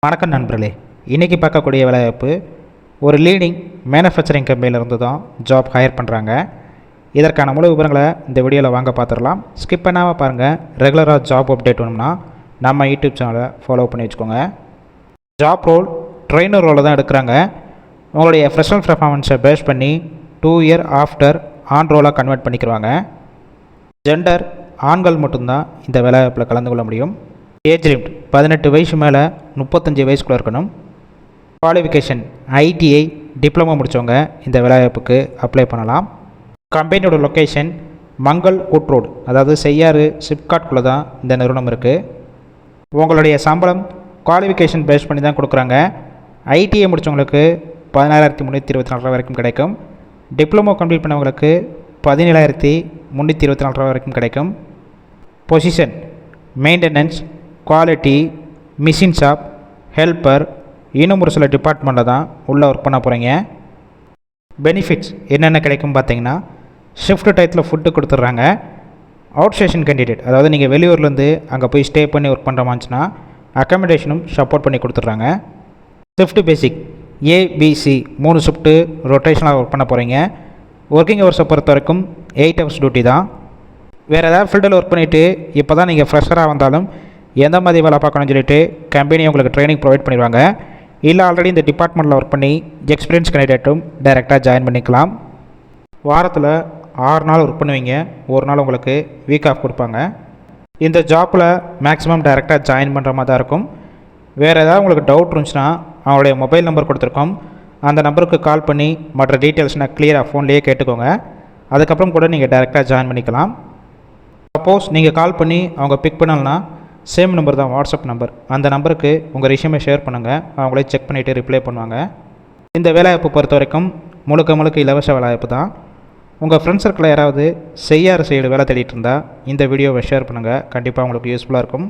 வணக்கம் நண்பர்களே, இன்றைக்கி பார்க்கக்கூடிய வேலைவாய்ப்பு ஒரு லீடிங் மேனுஃபேக்சரிங் கம்பெனியிலேருந்து தான் ஜாப் ஹையர் பண்ணுறாங்க. இதற்கான முழு விவரங்களை இந்த வீடியோவில் வாங்க பார்த்துடலாம். ஸ்கிப் பண்ணாமல் பாருங்கள். ரெகுலராக ஜாப் அப்டேட் வேணும்னா நம்ம யூடியூப் சேனலை ஃபாலோ பண்ணி வச்சுக்கோங்க. ஜாப் ரோல் ட்ரெயினர் ரோலில் தான் எடுக்கிறாங்க. உங்களுடைய ப்ரொஃபஷனல் பெர்ஃபார்மன்ஸை பேஸ் பண்ணி 2 இயர் ஆஃப்டர் ஆன் ரோலாக கன்வெர்ட் பண்ணிக்கிடுவாங்க. ஜெண்டர் ஆண்கள் மட்டும்தான் இந்த வேலைவாய்ப்பில் கலந்து கொள்ள முடியும். ஏஜ் லிமிட் 18 வயசு மேலே 35 வயசுக்குள்ளே இருக்கணும். குவாலிஃபிகேஷன் ஐடிஐ டிப்ளமோ முடித்தவங்க இந்த வேலைவாய்ப்புக்கு அப்ளை பண்ணலாம். கம்பெனியோட லொக்கேஷன் மங்கள் கூட் ரோடு, அதாவது செய்யாறு சிப்காட்குள்ளே தான் இந்த நிறுவனம் இருக்குது. உங்களுடைய சம்பளம் குவாலிஃபிகேஷன் பேஸ் பண்ணி தான் கொடுக்குறாங்க. ஐடிஐ முடித்தவங்களுக்கு 16,324 வரைக்கும் கிடைக்கும். டிப்ளமோ கம்ப்ளீட் பண்ணவங்களுக்கு 17,324 வரைக்கும் கிடைக்கும். Position maintenance, quality, machine shop, helper, இன்னும் ஒரு சில டிபார்ட்மெண்ட்டில் தான் உள்ளே ஒர்க் பண்ண போகிறீங்க. பெனிஃபிட்ஸ் என்னென்ன கிடைக்கும் பார்த்தீங்கன்னா, ஷிஃப்ட் டயத்தில் ஃபுட்டு கொடுத்துட்றாங்க. அவுட் ஸ்டேஷன் கேண்டிடேட், அதாவது நீங்கள் வெளியூர்லேருந்து அங்கே போய் ஸ்டே பண்ணி ஒர்க் பண்ணுற மாதிரிச்சுன்னா அக்காமடேஷனும் சப்போர்ட் பண்ணி கொடுத்துட்றாங்க. ஷிஃப்ட் பேசிக் ஏபிசி 3 ஷிஃப்ட்டு ரொட்டேஷனாக ஒர்க் பண்ண போகிறீங்க. ஒர்க்கிங் ஹவர்ஸை பொறுத்த வரைக்கும் 8 ஹவர்ஸ் டியூட்டி தான். வேறு ஏதாவது ஃபீல்டில் ஒர்க் பண்ணிவிட்டு இப்போ தான் நீங்கள் ஃப்ரெஷராக வந்தாலும் எந்த மாதிரி வேலை பார்க்கணும்னு சொல்லிட்டு கம்பெனி உங்களுக்கு ட்ரைனிங் ப்ரொவைட் பண்ணிடுவாங்க. இல்லை ஆல்ரெடி இந்த டிபார்ட்மெண்ட்டில் ஒர்க் பண்ணி எக்ஸ்பீரியன்ஸ் கேண்டிடேட்டும் டைரெக்டாக ஜாயின் பண்ணிக்கலாம். வாரத்தில் 6 நாள் ஒர்க் பண்ணுவீங்க. ஒரு நாள் உங்களுக்கு வீக் ஆஃப் கொடுப்பாங்க. இந்த ஜாப்பில் மேக்ஸிமம் டைரெக்டாக ஜாயின் பண்ணுற மாதிரி தான் இருக்கும். வேறு ஏதாவது உங்களுக்கு டவுட் இருந்துச்சுன்னா அவங்களுடைய மொபைல் நம்பர் கொடுத்துருக்கோம். அந்த நம்பருக்கு கால் பண்ணி மற்ற டீட்டெயில்ஸ்னால் கிளியராக ஃபோன்லேயே கேட்டுக்கோங்க. அதுக்கப்புறம் கூட நீங்கள் டைரெக்டாக ஜாயின் பண்ணிக்கலாம். சப்போஸ் நீங்கள் கால் பண்ணி அவங்க பிக் பண்ணலன்னா சேம் நம்பர் தான் வாட்ஸ்அப் நம்பர். அந்த நம்பருக்கு உங்கள் ரெஸ்யூமை ஷேர் பண்ணுங்கள். அவங்களே செக் பண்ணிவிட்டு ரிப்ளை பண்ணுவாங்க. இந்த வேலைவாய்ப்பு பொறுத்த வரைக்கும் முழுக்க இலவச வேலைவாய்ப்பு தான். உங்கள் ஃப்ரெண்ட்ஸ் சர்க்கிளில் யாராவது செய்யாறு சைடு வேலை தேடிட்டு இருந்தால் இந்த வீடியோவை ஷேர் பண்ணுங்கள். கண்டிப்பாக உங்களுக்கு யூஸ்ஃபுல்லாக இருக்கும்.